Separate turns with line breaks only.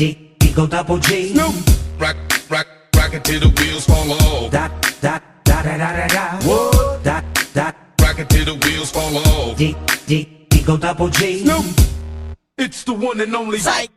Go double G.
Snoop. Rock it till the wheels fall off.
Da da da da da da da.
What?
Da
Rock it till the wheels fall off.
Go double G.
Snoop. It's the one and only.
Psych.